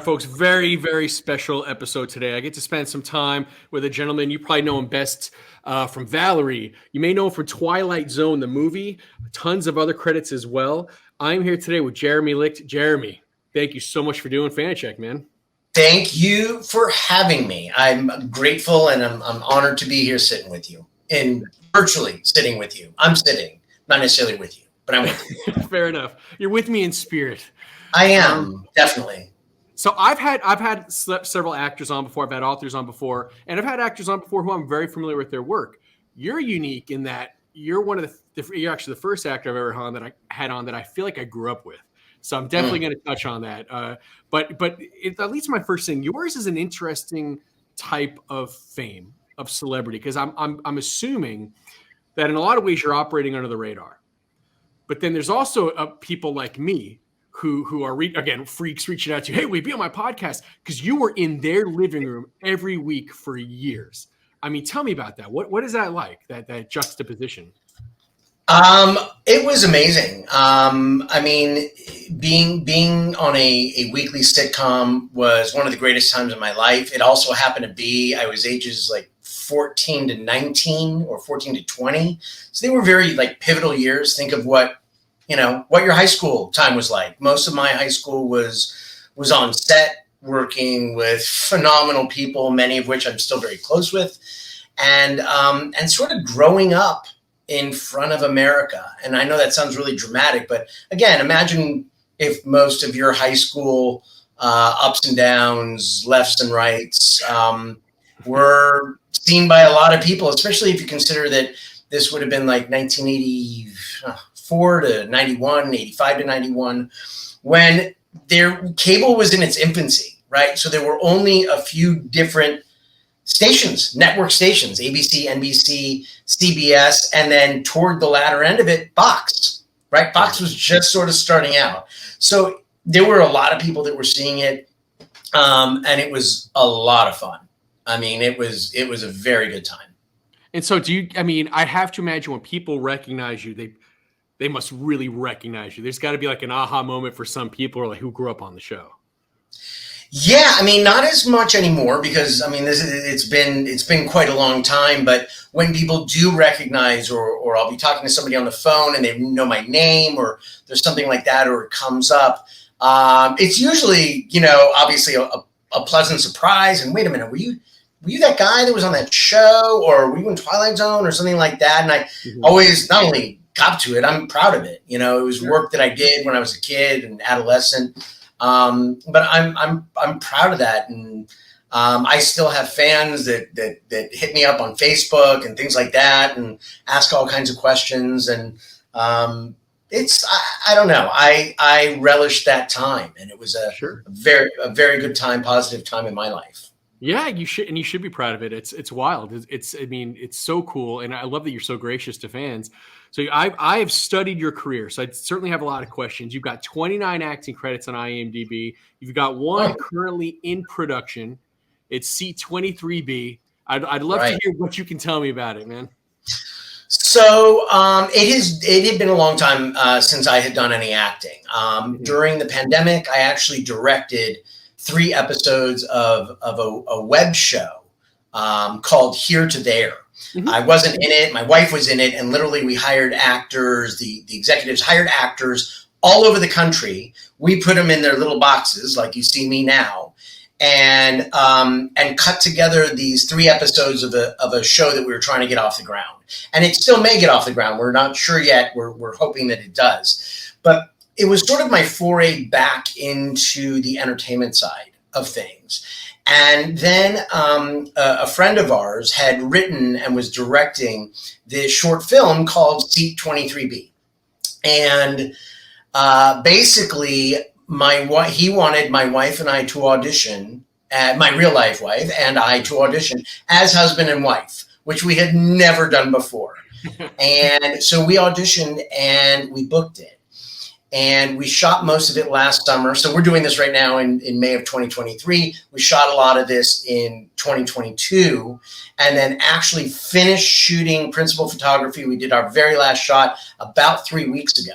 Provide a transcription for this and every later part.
right, folks, very, very special episode today. I get to spend some time with a gentleman. You probably know him best from Valerie. You may know him from Twilight Zone, the movie, tons of other credits as well. I'm here today with Jeremy Licht. Jeremy, thank you so much for doing Fan Check, man. Thank you for having me. I'm grateful and I'm honored to be here sitting with you and virtually sitting with you. I'm sitting, not necessarily with you, but I'm with you. Fair enough. You're with me in spirit. I am, definitely. So I've had several actors on before. I've had authors on before, and I've had actors on before who I'm very familiar with their work. You're unique in that you're one of you're actually the first actor I've ever had on that I feel like I grew up with. So I'm definitely going to touch on that. But at least my first thing, yours is an interesting type of fame, of celebrity, because I'm assuming that in a lot of ways you're operating under the radar. But then there's also people like me who are, again, freaks reaching out to you. Hey, will you be on my podcast? Because you were in their living room every week for years. I mean, tell me about that. What is that like, that juxtaposition? It was amazing. I mean, being on a weekly sitcom was one of the greatest times of my life. It also happened to be, I was ages like 14 to 19 or 14 to 20. So they were very like pivotal years. Think of what your high school time was like. Most of my high school was on set working with phenomenal people, many of which I'm still very close with, and sort of growing up in front of America. And I know that sounds really dramatic, but again, imagine if most of your high school ups and downs, lefts and rights were seen by a lot of people, especially if you consider that this would have been like 1984 to 91, 85 to 91, when their cable was in its infancy, right? So there were only a few different stations, network stations, ABC, NBC, CBS, and then toward the latter end of it, Fox, right? Fox was just sort of starting out. So there were a lot of people that were seeing it, and it was a lot of fun. I mean, it was a very good time. And so I have to imagine when people recognize you, they must really recognize you. There's got to be like an aha moment for some people who grew up on the show. Yeah, I mean, not as much anymore because I mean, it's been quite a long time. But when people do recognize, or I'll be talking to somebody on the phone and they know my name, or there's something like that, or it comes up, it's usually obviously a pleasant surprise. And wait a minute, were you that guy that was on that show, or were you in Twilight Zone or something like that? And I always not only cop to it, I'm proud of it. It was work that I did when I was a kid and adolescent. But I'm proud of that, and I still have fans that hit me up on Facebook and things like that, and ask all kinds of questions. And it's I don't know. I relished that time, and it was a very good time, positive time in my life. Yeah, you should be proud of it. It's wild. It's so cool, and I love that you're so gracious to fans. So I have studied your career, so I certainly have a lot of questions. You've got 29 acting credits on IMDb. You've got one currently in production. It's C23B. I'd love to hear what you can tell me about it, man. So it had been a long time since I had done any acting. During the pandemic, I actually directed 3 episodes of a web show called Here to There. I wasn't in it. My wife was in it. And literally we hired actors. The executives hired actors all over the country. We put them in their little boxes like you see me now, and cut together these 3 episodes of a show that we were trying to get off the ground. And it still may get off the ground. We're not sure yet. We're hoping that it does. But it was sort of my foray back into the entertainment side of things. And then a friend of ours had written and was directing this short film called Seat 23B. And basically, he wanted my wife and I to audition, my real life wife and I to audition as husband and wife, which we had never done before. And so we auditioned and we booked it. And we shot most of it last summer. So we're doing this right now in May of 2023. We shot a lot of this in 2022 and then actually finished shooting principal photography. We did our very last shot about 3 weeks ago.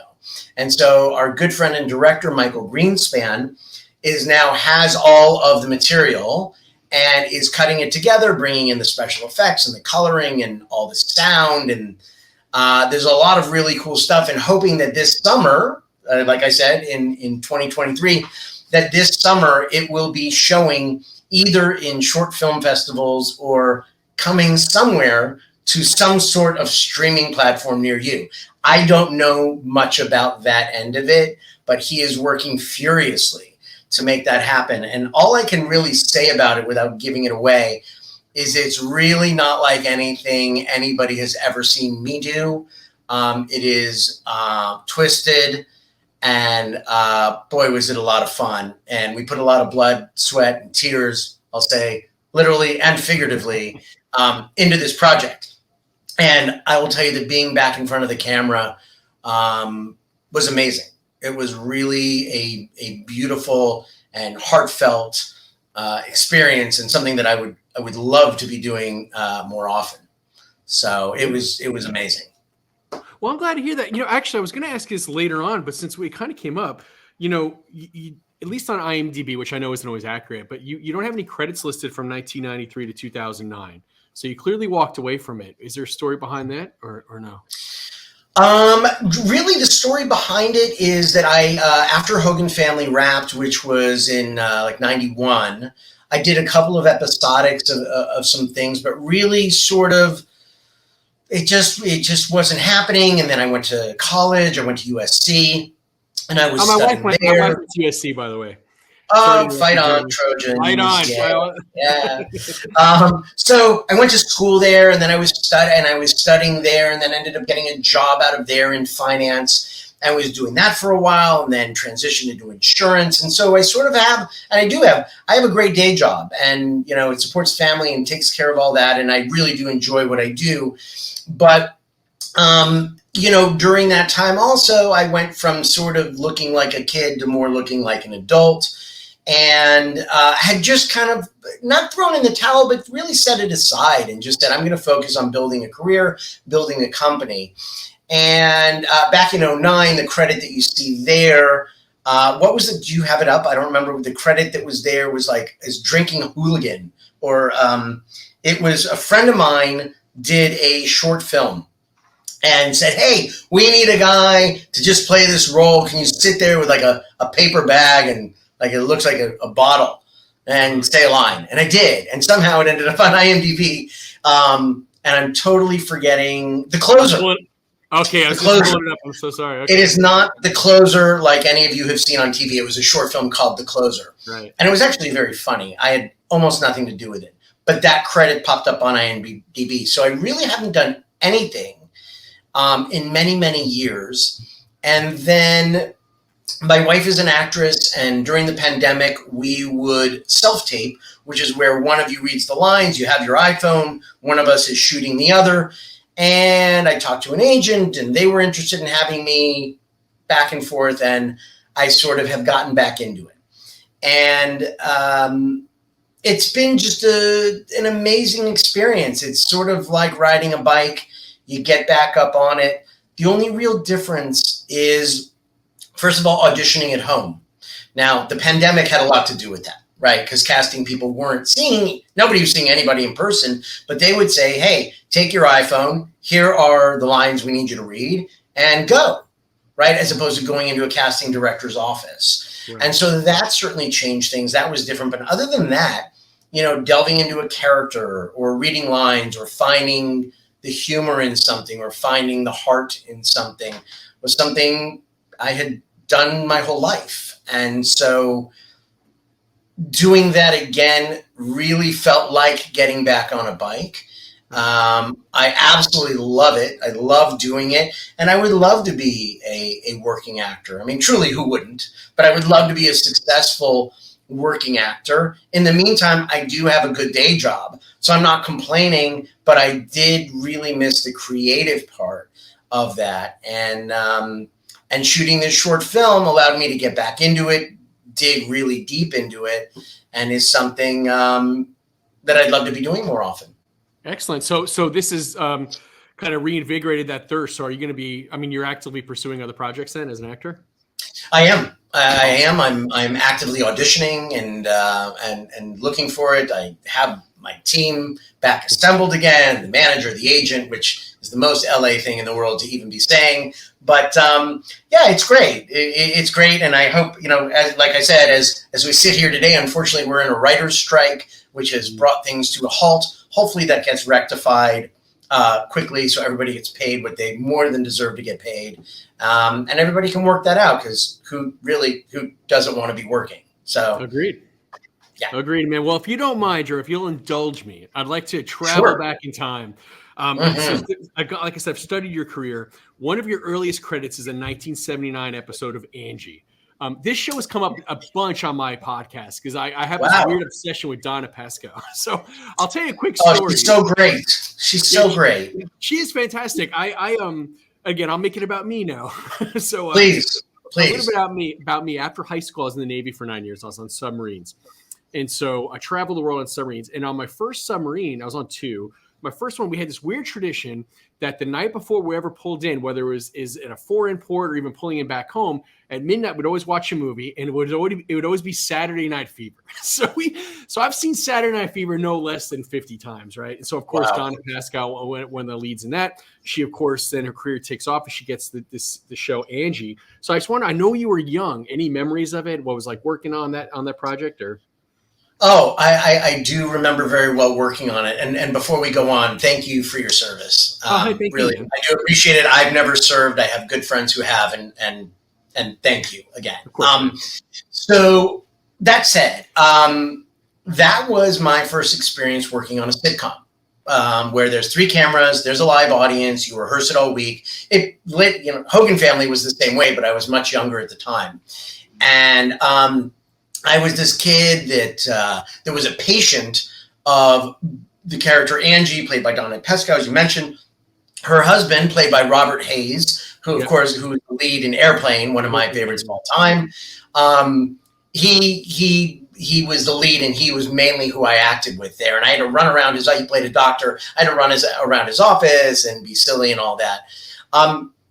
And so our good friend and director, Michael Greenspan, is now has all of the material and is cutting it together, bringing in the special effects and the coloring and all the sound. And there's a lot of really cool stuff, and hoping that this summer, like I said, in 2023, that this summer it will be showing either in short film festivals or coming somewhere to some sort of streaming platform near you. I don't know much about that end of it, but he is working furiously to make that happen. And all I can really say about it without giving it away is it's really not like anything anybody has ever seen me do. It is twisted, and boy, was it a lot of fun. And we put a lot of blood, sweat, and tears, I'll say literally and figuratively, into this project. And I will tell you that being back in front of the camera was amazing. It was really a beautiful and heartfelt experience, and something that I would love to be doing more often. So it was amazing. Well, I'm glad to hear that. Actually, I was going to ask you this later on, but since we kind of came up, you, at least on IMDb, which I know isn't always accurate, but you don't have any credits listed from 1993 to 2009. So you clearly walked away from it. Is there a story behind that or no? Really, the story behind it is that I, after Hogan Family wrapped, which was in like 91, I did a couple of episodics of some things, but really sort of, it just wasn't happening. And then I went to college. I went to USC, and I was studying there. My wife went to USC, by the way. Oh, fight on, Trojans. Fight on. Yeah. So I went to school there, and then I was studying there, and then ended up getting a job out of there in finance. I was doing that for a while, and then transitioned into insurance. And so I sort of have, and I have a great day job, and it supports family and takes care of all that, and I really do enjoy what I do. But during that time also, I went from sort of looking like a kid to more looking like an adult, and had just kind of not thrown in the towel, but really set it aside and just said, I'm going to focus on building a career, building a company. And back in 2009, the credit that you see there, what was it? Do you have it up? I don't remember. The credit that was there was like as drinking hooligan, or it was a friend of mine did a short film and said, hey, we need a guy to just play this role. Can you sit there with like a paper bag and like it looks like a bottle and say a line? And I did. And somehow it ended up on IMDb. And I'm totally forgetting The Closer. Okay, I was just pulling it up. I'm so sorry. Okay. It is not The Closer like any of you have seen on TV. It was a short film called The Closer. Right. And it was actually very funny. I had almost nothing to do with it. But that credit popped up on IMDb. So I really haven't done anything in many, many years. And then my wife is an actress, and during the pandemic, we would self-tape, which is where one of you reads the lines, you have your iPhone, one of us is shooting the other. And I talked to an agent, and they were interested in having me back and forth, and I sort of have gotten back into it. And it's been just an amazing experience. It's sort of like riding a bike. You get back up on it. The only real difference is, first of all, auditioning at home. Now, the pandemic had a lot to do with that, right? Because casting people nobody was seeing anybody in person, but they would say, hey, take your iPhone. Here are the lines we need you to read, and go, right? As opposed to going into a casting director's office. Right. And so that certainly changed things. That was different. But other than that, delving into a character or reading lines or finding the humor in something or finding the heart in something was something I had done my whole life. And so doing that again really felt like getting back on a bike. I absolutely love it. I love doing it. And I would love to be a working actor. I mean, truly, who wouldn't? But I would love to be a successful working actor. In the meantime, I do have a good day job. So I'm not complaining, but I did really miss the creative part of that. And shooting this short film allowed me to get back into it, dig really deep into it, and is something that I'd love to be doing more often. Excellent. So this is kind of reinvigorated that thirst. So are you going to be, you're actively pursuing other projects then as an actor? I am. I am. I'm actively auditioning and looking for it. I have my team back assembled again, the manager, the agent, which is the most LA thing in the world to even be saying. But yeah, it's great. It's great, and I hope, like I said, as we sit here today, unfortunately, we're in a writer's strike, which has brought things to a halt. Hopefully, that gets rectified quickly, so everybody gets paid what they more than deserve to get paid, and everybody can work that out, because who doesn't want to be working? So agreed. Yeah. Agreed, man. Well, if you don't mind, or if you'll indulge me, I'd like to travel back in time. So, like I said, I've studied your career. One of your earliest credits is a 1979 episode of Angie. This show has come up a bunch on my podcast because I have this weird obsession with Donna Pesco. So I'll tell you a quick story. Oh, she's so great. She's so great. She is fantastic. Again, I'll make it about me now. So please. A little bit about me. After high school, I was in the Navy for 9 years. I was on submarines. And so I traveled the world on submarines. And on my first submarine, I was on two. My first one, we had this weird tradition that the night before we ever pulled in, whether it was in a foreign port or even pulling in back home, at midnight we'd always watch a movie, and it would always be Saturday Night Fever. So I've seen Saturday Night Fever no less than 50 times, right? And so of course Donna Pesco, one of the leads in that, she of course then her career takes off and she gets the show Angie. So I just wonder, I know you were young. Any memories of it? What was like working on that project or? Oh, I do remember very well working on it. And before we go on, thank you for your service. Thank really, you, I do appreciate it. I've never served. I have good friends who have, and thank you again. So that said, that was my first experience working on a sitcom, where there's 3 cameras, there's a live audience, you rehearse it all week. Hogan Family was the same way, but I was much younger at the time. And, I was this kid that there was a patient of the character Angie, played by Donna Pesco, as you mentioned. Her husband, played by Robert Hayes, who, of course, who was the lead in Airplane, one of my favorites of all time. He was the lead, and he was mainly who I acted with there. And I had to run around he played a doctor. I had to run around his office and be silly and all that.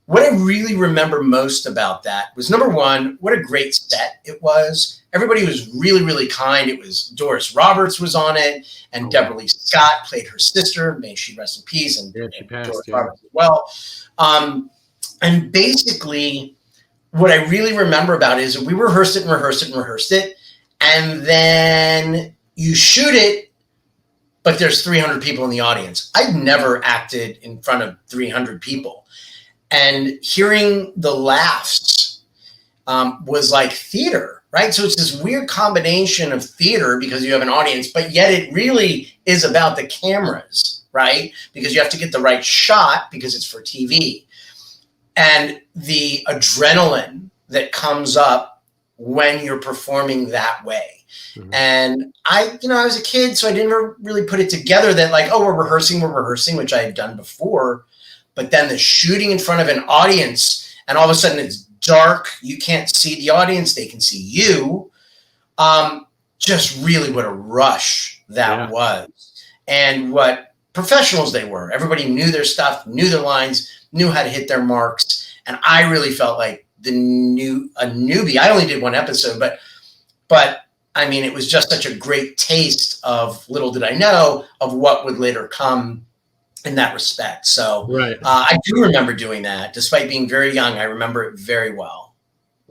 What I really remember most about that was, number one, what a great set it was. Everybody was really, really kind. It was Doris Roberts was on it, and Deborah Lee Scott played her sister. May she rest in peace. And Doris Roberts as well. And basically, what I really remember about it is we rehearsed it. And then you shoot it, but there's 300 people in the audience. I'd never acted in front of 300 people. And hearing the laughs was like theater, right? So it's this weird combination of theater because you have an audience, but yet it really is about the cameras, right? Because you have to get the right shot because it's for TV. And the adrenaline that comes up when you're performing that way. Mm-hmm. And I was a kid, so I didn't really put it together that like, oh, we're rehearsing, which I had done before. But then the shooting in front of an audience, and all of a sudden it's dark. You can't see the audience. They can see you. Just really what a rush that was. And what professionals they were. Everybody knew their stuff, knew their lines, knew how to hit their marks. And I really felt like a newbie. I only did one episode, but I mean, it was just such a great taste of, little did I know, of what would later come in that respect. So I do remember doing that. Despite being very young, I remember it very well.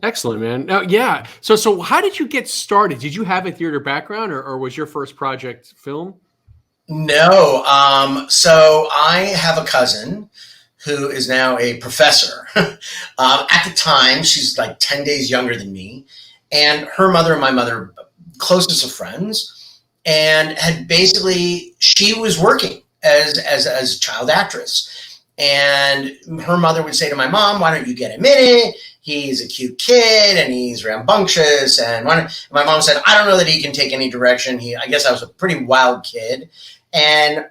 Excellent, man. Now, yeah. So how did you get started? Did you have a theater background, or was your first project film? No. So I have a cousin who is now a professor. At the time, she's like 10 days younger than me. And her mother and my mother, closest of friends, and she was working as a child actress. And her mother would say to my mom, why don't you get him in it? He's a cute kid and he's rambunctious. And my mom said, I don't know that he can take any direction. I guess I was a pretty wild kid. And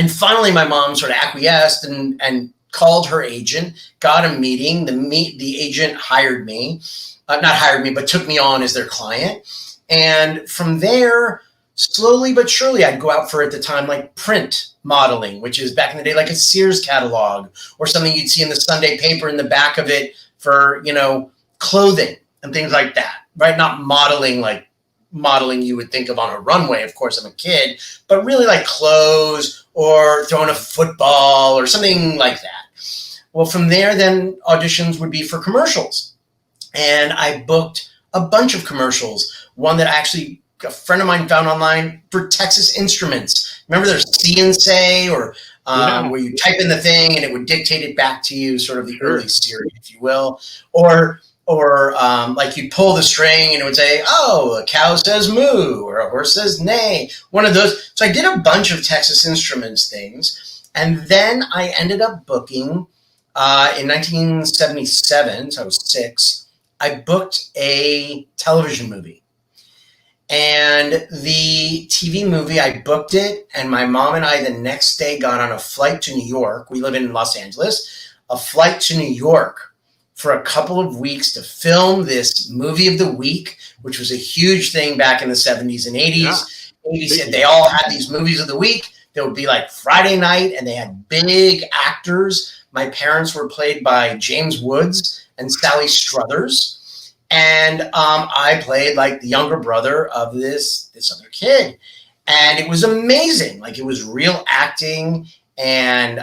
finally my mom sort of acquiesced and called her agent, got a meeting. The agent hired me, not hired me, but took me on as their client. And from there, slowly but surely, I'd go out for, at the time, like print modeling, which is back in the day, like a Sears catalog or something you'd see in the Sunday paper in the back of it for, clothing and things like that, right? Not modeling like modeling you would think of on a runway. Of course, I'm a kid, but really like clothes or throwing a football or something like that. Well, from there, then auditions would be for commercials. And I booked a bunch of commercials. One that actually a friend of mine found online for Texas Instruments. Remember there's See and Say, or where you type in the thing and it would dictate it back to you, sort of the early Siri, if you will. Or like you pull the string and it would say, oh, a cow says moo, or a horse says neigh. One of those. So I did a bunch of Texas Instruments things. And then I ended up booking in 1977, so I was 6, I booked a television movie. And the TV movie, I booked it, and my mom and I the next day got on a flight to New York. We live in Los Angeles. A flight to New York for a couple of weeks to film this movie of the week, which was a huge thing back in the 70s and 80s. Yeah. They all had these movies of the week. There would be like Friday night, and they had big actors. My parents were played by James Woods and Sally Struthers. And I played like the younger brother of this other kid. And it was amazing. Like, it was real acting, and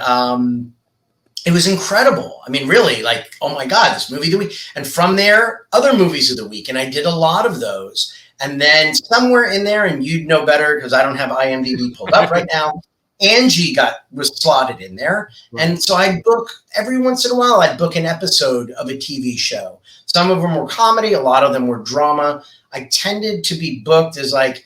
it was incredible. I mean, really, like, oh my God, this movie of the week. And from there, other movies of the week. And I did a lot of those. And then somewhere in there, and you'd know better because I don't have IMDb pulled up right now, Angie was slotted in there. And so I'd book every once in a while, I'd book an episode of a TV show. Some of them were comedy. A lot of them were drama. I tended to be booked as like,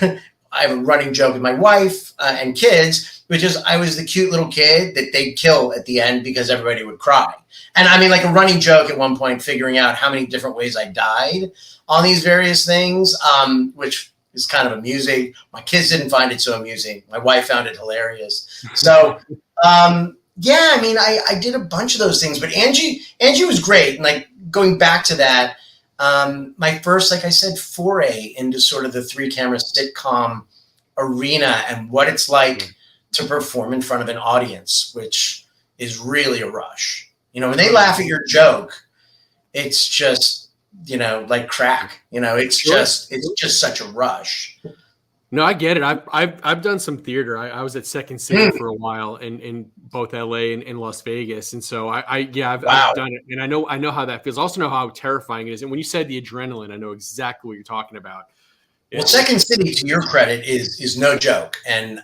I have a running joke with my wife and kids, which is I was the cute little kid that they'd kill at the end because everybody would cry. And I mean, like a running joke at one point, figuring out how many different ways I died on these various things, which is kind of amusing. My kids didn't find it so amusing. My wife found it hilarious. So, yeah, I mean, I did a bunch of those things, but Angie was great. And like going back to that, my first, like I said, foray into sort of the 3-camera sitcom arena and what it's like to perform in front of an audience, which is really a rush. You know, when they laugh at your joke, it's just, you know, like crack. You know, it's just such a rush. No, I get it. I've done some theater. I was at Second City for a while in both LA and Las Vegas, and so I've done it, and I know how that feels. I also know how terrifying it is. And when you said the adrenaline, I know exactly what you're talking about. Well, Second City, to your credit, is no joke, and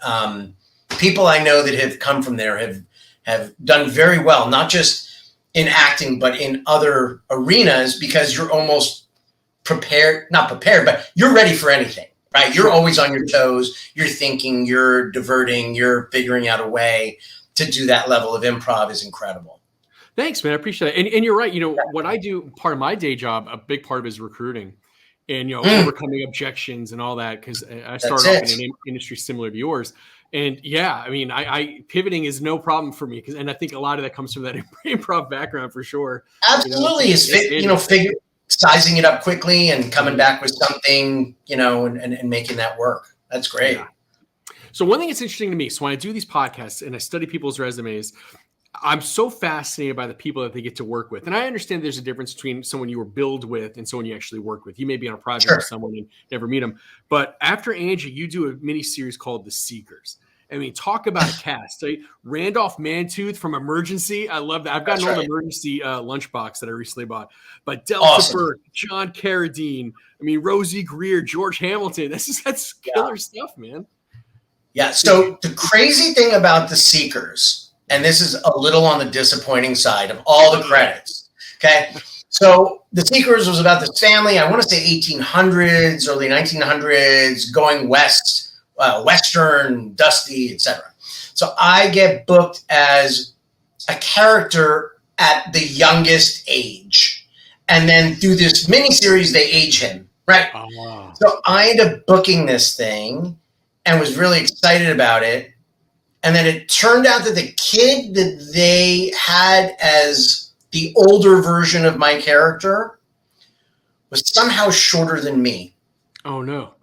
people I know that have come from there have done very well, not just in acting but in other arenas, because you're almost not prepared, but you're ready for anything. Right. You're always on your toes. You're thinking, you're diverting, you're figuring out a way to do that level of improv is incredible. Thanks, man. I appreciate it. And you're right. You know, what I do, part of my day job, a big part of it is recruiting and, you know, overcoming objections and all that. Cause I started off in an industry similar to yours. And yeah, I mean, I pivoting is no problem for me. And I think a lot of that comes from that improv background for sure. Absolutely. Sizing it up quickly and coming back with something, you know, and making that work. That's great. Yeah. So one thing that's interesting to me, so when I do these podcasts and I study people's resumes, I'm so fascinated by the people that they get to work with. And I understand there's a difference between someone you were billed with and someone you actually work with. You may be on a project with someone and never meet them. But after Angie, you do a mini series called The Seekers. I mean, talk about a cast. Right? Randolph Mantooth from Emergency. I love that. I've got an old Emergency lunchbox that I recently bought. But Delta Burke, John Carradine, I mean, Rosie Greer, George Hamilton. That's killer stuff, man. Yeah. So the crazy thing about The Seekers, and this is a little on the disappointing side of all the credits. Okay. So The Seekers was about this family, I want to say 1800s, early 1900s, going west. Western, dusty, etc. So I get booked as a character at the youngest age. And then through this miniseries, they age him, right? Oh, wow. So I end up booking this thing and was really excited about it. And then it turned out that the kid that they had as the older version of my character was somehow shorter than me. Oh, no.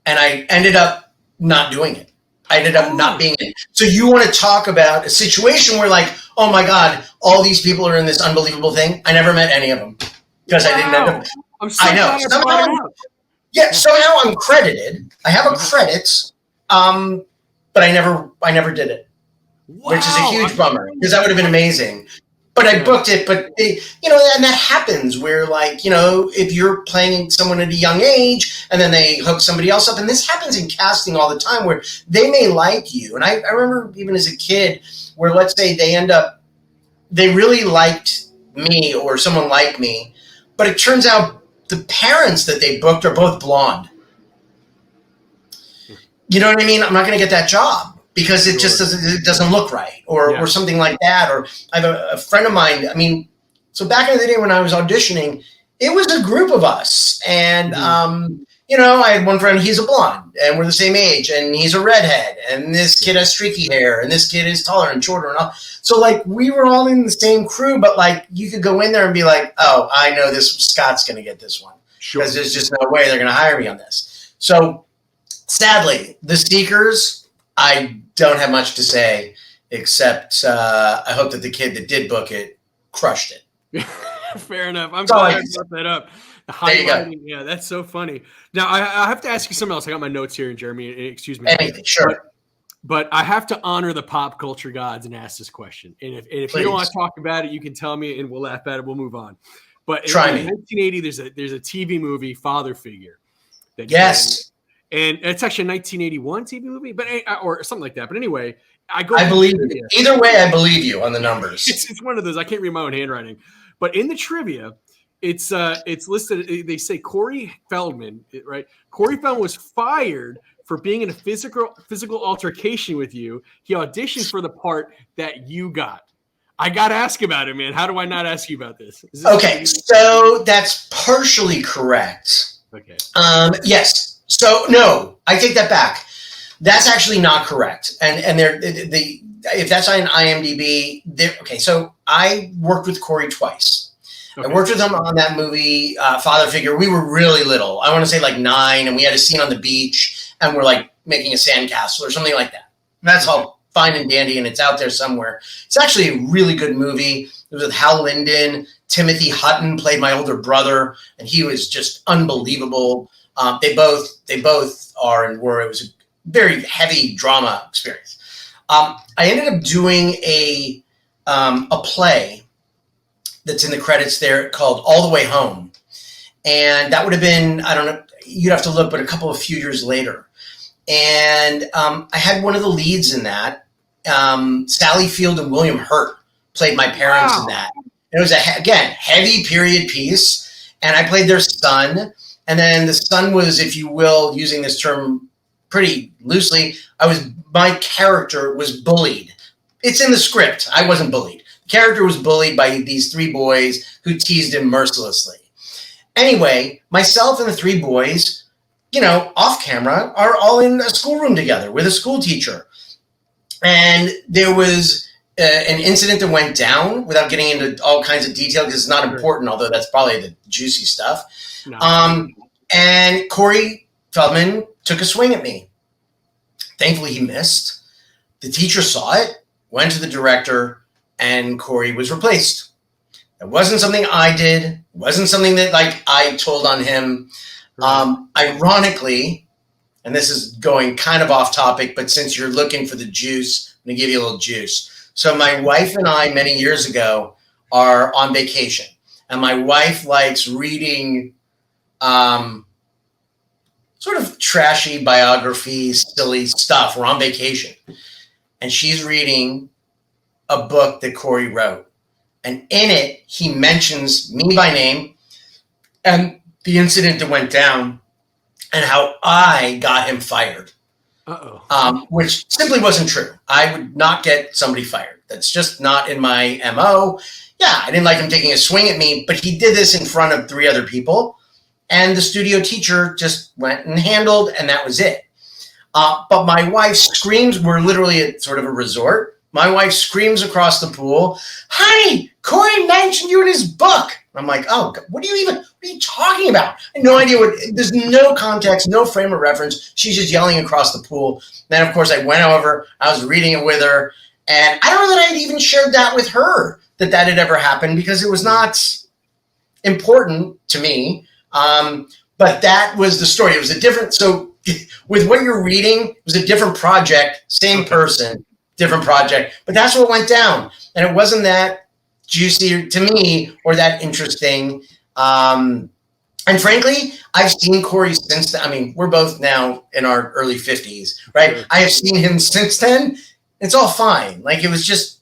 And I ended up not doing it. I ended up not being it. So you want to talk about a situation where like, oh my God, all these people are in this unbelievable thing. I never met any of them. because I didn't end up. I'm so I know. glad I brought it up. Yeah, somehow I'm credited. I have a credits, but I never did it, which is a huge bummer because that would have been amazing. But I booked it, but and that happens where, like, if you're playing someone at a young age and then they hook somebody else up, and this happens in casting all the time where they may like you. And I remember even as a kid where, let's say they really liked me or someone like me, but it turns out the parents that they booked are both blonde. You know what I mean? I'm not going to get that job because it just doesn't look right or something like that. Or I have a friend of mine. I mean, so back in the day when I was auditioning, it was a group of us. And, I had one friend, he's a blonde and we're the same age and he's a redhead and this kid has streaky hair and this kid is taller and shorter and all. So like we were all in the same crew, but like you could go in there and be like, oh, I know this Scott's going to get this one because there's just no way they're going to hire me on this. So sadly, the Seekers, I don't have much to say except I hope that the kid that did book it crushed it. Fair enough. I'm glad you brought that up. The highlighting, yeah, that's so funny. Now, I have to ask you something else. I got my notes here, Jeremy. Excuse me. Anything, sure. But I have to honor the pop culture gods and ask this question. And if you don't want to talk about it, you can tell me and we'll laugh at it. We'll move on. But in 1980, there's a TV movie, Father Figure. Yes. And it's actually a 1981 TV movie, but or something like that. But anyway, I believe you. Either way, I believe you on the numbers. It's one of those. I can't read my own handwriting. But in the trivia, it's listed. They say Corey Feldman, right? Corey Feldman was fired for being in a physical altercation with you. He auditioned for the part that you got. I got to ask about it, man. How do I not ask you about this? Okay, so that's partially correct. Okay. Yes. So no, I take that back. That's actually not correct. And if that's on IMDb, okay. So I worked with Corey twice. Okay. I worked with him on that movie, Father Figure. We were really little. I want to say like 9, and we had a scene on the beach, and we're like making a sandcastle or something like that. And that's all fine and dandy, and it's out there somewhere. It's actually a really good movie. It was with Hal Linden. Timothy Hutton played my older brother, and he was just unbelievable. They both are and were. It was a very heavy drama experience. I ended up doing a play that's in the credits there called All the Way Home. And that would have been, I don't know, you'd have to look, but a few years later. And I had one of the leads in that. Sally Field and William Hurt played my parents in that. And it was, again, heavy period piece. And I played their son. And then the son was, if you will, using this term pretty loosely, my character was bullied. It's in the script. I wasn't bullied. The character was bullied by these 3 boys who teased him mercilessly. Anyway, myself and the 3 boys, off camera, are all in a schoolroom together with a school teacher. And there was an incident that went down without getting into all kinds of detail because it's not important, although that's probably the juicy stuff. No. And Corey Feldman took a swing at me. Thankfully, he missed. The teacher saw it, went to the director, and Corey was replaced. It wasn't something I did. It wasn't something that I told on him. Ironically, and this is going kind of off topic, but since you're looking for the juice, I'm going to give you a little juice. So my wife and I, many years ago, are on vacation. And my wife likes reading sort of trashy biographies, silly stuff. We're on vacation. And she's reading a book that Corey wrote. And in it, he mentions me by name and the incident that went down and how I got him fired. Which simply wasn't true. I would not get somebody fired. That's just not in my MO. Yeah, I didn't like him taking a swing at me, but he did this in front of 3 other people. And the studio teacher just went and handled, and that was it. But my wife screams, we're literally at sort of a resort. My wife screams across the pool, "Honey, Corey mentioned you in his book." I'm like, "Oh, what are you talking about?" I had no idea there's no context, no frame of reference. She's just yelling across the pool. Then, of course, I went over, I was reading it with her. And I don't know that I had even shared that with her, that had ever happened, because it important to me. But that was the story. It was a different, so with what you're reading, it was a different project, same person, different project, but that's what went down. And it wasn't that juicy to me or that interesting. And frankly, I've seen Corey since then. I mean, we're both now in our early 50s, right? Sure. I have seen him since then. It's all fine. Like, it was just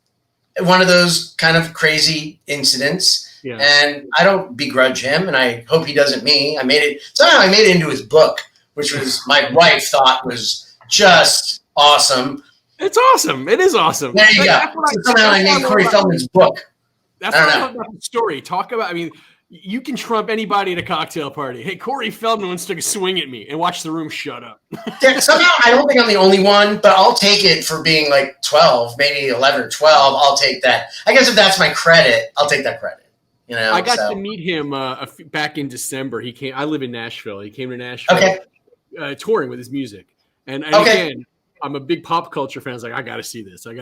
one of those kind of crazy incidents. Yeah. And I don't begrudge him, and I hope he doesn't me. Somehow I made it into his book, which was my wife thought was just awesome. It's awesome. It is awesome. There you go. Somehow I made Corey Feldman's book. That's what I love about the story. Talk about, I mean, you can trump anybody at a cocktail party. Hey, Corey Feldman wants to take a swing at me, and watch the room shut up. Yeah, somehow I don't think I'm the only one, but I'll take it for being like 12, maybe 11 or 12. I'll take that. I guess if that's my credit, I'll take that credit. You know, I got to meet him back in December. He came. I live in Nashville. He came to Nashville, touring with his music. And again, I'm a big pop culture fan. I was like, I got to see this. You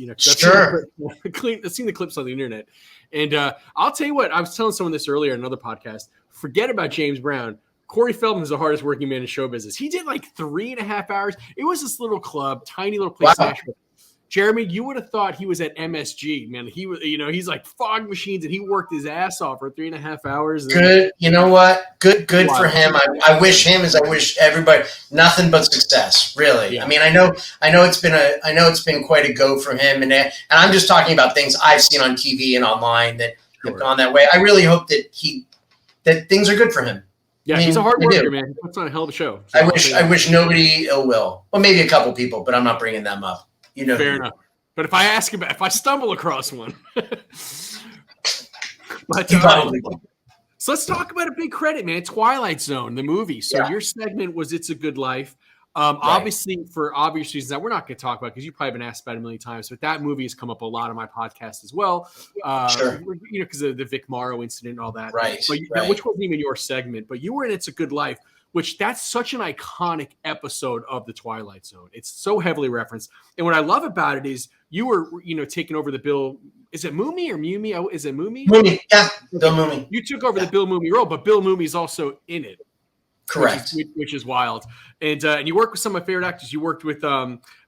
know, sure. I've seen the clips on the internet. And I'll tell you what, I was telling someone this earlier in another podcast. Forget about James Brown. Corey Feldman is the hardest working man in show business. He did like 3.5 hours. It was this little club, tiny little place in Nashville. Jeremy, you would have thought he was at MSG, man. He was, you know, he's like fog machines, and he worked his ass off for 3.5 hours. Good, you know what? Good for him. I wish him as I wish everybody nothing but success. Really. Yeah. I mean, I know it's been quite a go for him, and I'm just talking about things I've seen on TV and online that have gone that way. I really hope that things are good for him. Yeah, he's a hard worker, man. He puts on a hell of a show. So I wish nobody ill will. Well, maybe a couple people, but I'm not bringing them up. You know, fair enough. But if I stumble across one, but so let's talk about a big credit, man. Twilight Zone, the movie. So your segment was "It's a Good Life." Obviously, for obvious reasons that we're not going to talk about because you've probably been asked about it a million times. But that movie has come up a lot on my podcast as well. Sure. You know, because of the Vic Morrow incident and all that. Right. But, which wasn't even your segment, but you were in "It's a Good Life." Which that's such an iconic episode of the Twilight Zone. It's so heavily referenced. And what I love about it is you were, you know, taking over the Bill. Is it Mumy or Mumy? Is it Mumy? Mumy, yeah. Bill Mumy. You took over the Bill Mumy role, but Bill Mumy's also in it. Correct. Which is wild. And you work with some of my favorite actors. You worked with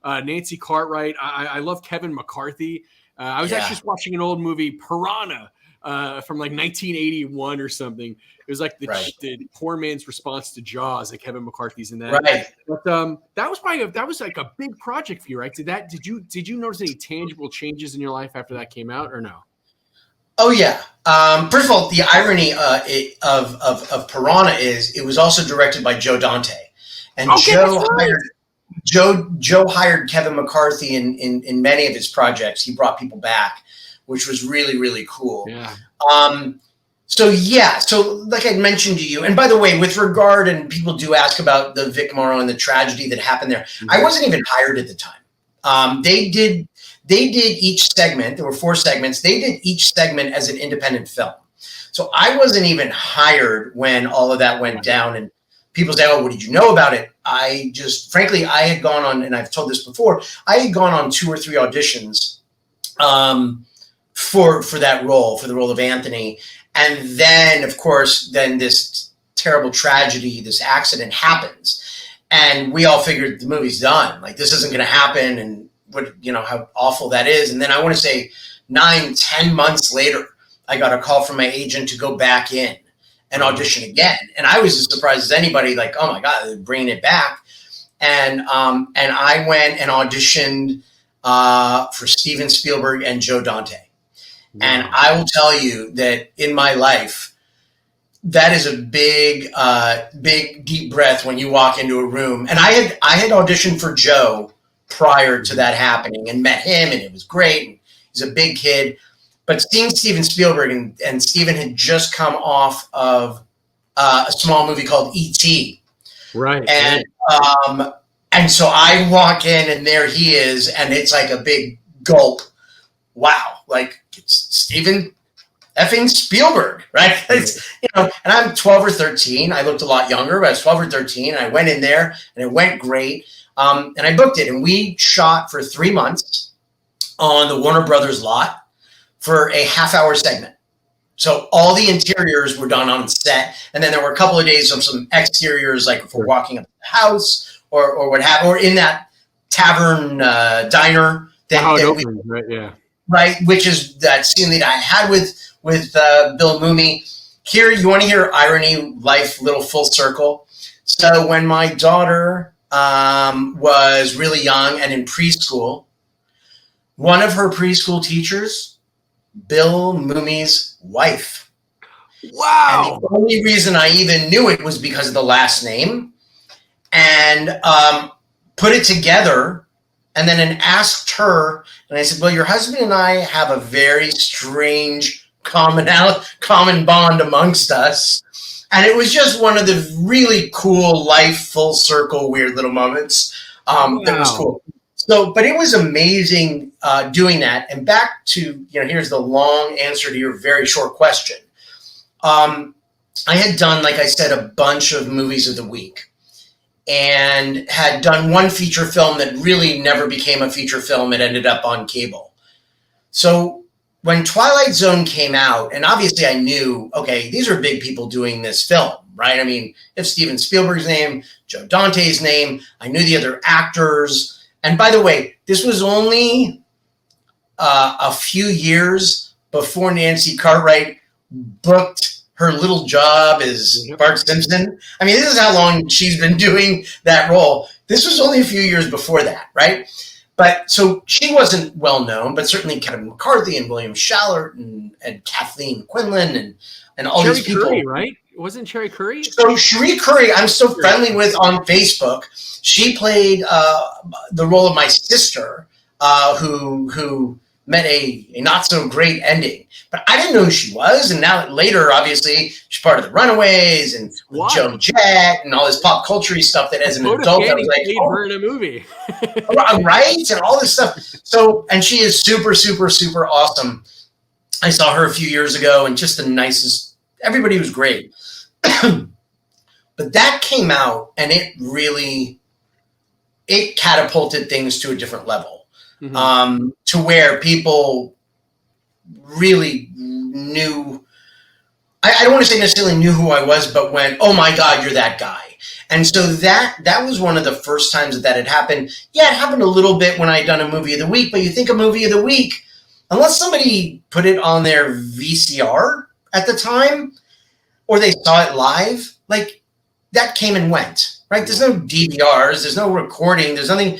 Nancy Cartwright. I love Kevin McCarthy. I was actually just watching an old movie, Piranha, from like 1981 or something. It was like the poor man's response to Jaws, and Kevin McCarthy's in that. Right. But that was like a big project for you, right? Did you notice any tangible changes in your life after that came out, or no? Oh yeah. First of all, the irony of Piranha is it was also directed by Joe Dante, and Joe hired Kevin McCarthy in many of his projects. He brought people back, which was really, really cool. Yeah. So like I mentioned to you, and by the way, with regard, and people do ask about the Vic Morrow and the tragedy that happened there. Mm-hmm. I wasn't even hired at the time. They did each segment. There were 4 segments. They did each segment as an independent film. So I wasn't even hired when all of that went down. And people say, "Oh, what did you know about it?" I just, frankly, I had gone on, and I've told this before, I had gone on 2 or 3 auditions for that role, for the role of Anthony. And then, of course, this terrible tragedy, this accident happens. And we all figured the movie's done. Like, this isn't going to happen. And what, you know, how awful that is. And then I want to say 9-10 months later, I got a call from my agent to go back in and audition again. And I was as surprised as anybody, like, oh my God, they're bringing it back. And I went and auditioned for Steven Spielberg and Joe Dante. Wow. And I will tell you that in my life, that is a big, deep breath when you walk into a room. And I had auditioned for Joe prior to that happening and met him, and it was great. He's a big kid. But seeing Steven Spielberg, and Steven had just come off of a small movie called E.T. Right. And so I walk in, and there he is, and it's like a big gulp. Wow. Like, it's Steven effing Spielberg, right? It's, you know, and I'm 12 or 13. I looked a lot younger, but I was 12 or 13. And I went in there, and it went great. And I booked it, and we shot for 3 months on the Warner Brothers lot for a half-hour segment. So all the interiors were done on set, and then there were a couple of days of some exteriors, like if we're walking up the house or what have, or in that tavern diner How it opens, right? Yeah. Right, which is that scene that I had with Bill Mumy. Here, you want to hear irony, life, little full circle. So when my daughter was really young and in preschool, one of her preschool teachers, Bill Mumy's wife. Wow. And the only reason I even knew it was because of the last name, and put it together, and then asked her, and I said, well, your husband and I have a very strange common bond amongst us. And it was just one of the really cool life full circle weird little moments. That was cool. So, but it was amazing doing that. And back to, here's the long answer to your very short question. I had done, like I said, a bunch of movies of the week, and had done one feature film that really never became a feature film. It ended up on cable. So when Twilight Zone came out, and obviously I knew, okay, these are big people doing this film, right? I mean, if Steven Spielberg's name, Joe Dante's name, I knew the other actors. And by the way, this was only a few years before Nancy Cartwright booked her little job as Bart Simpson. I mean, this is how long she's been doing that role. This was only a few years before that, right? But so she wasn't well known, but certainly Kevin McCarthy and William Shallert and Kathleen Quinlan and all these people. Curry, right? Wasn't Cherie Curry? So Cherie Curry, I'm still friendly with on Facebook. She played the role of my sister, who met a not so great ending. But I didn't know who she was, and now later, obviously, she's part of the Runaways and Joan Jett and all this pop culture stuff that as an adult, I was like, her in a movie, right, and all this stuff. So, and she is super, super, super awesome. I saw her a few years ago, and just the nicest. Everybody was great, but that came out, and it catapulted things to a different level, to where people really knew, I don't want to say necessarily knew who I was, but went, oh my God, you're that guy. And so that was one of the first times that had happened. Yeah, it happened a little bit when I'd done a movie of the week, but you think a movie of the week, unless somebody put it on their VCR at the time, or they saw it live, like that came and went, right? There's no DVRs, there's no recording, there's nothing.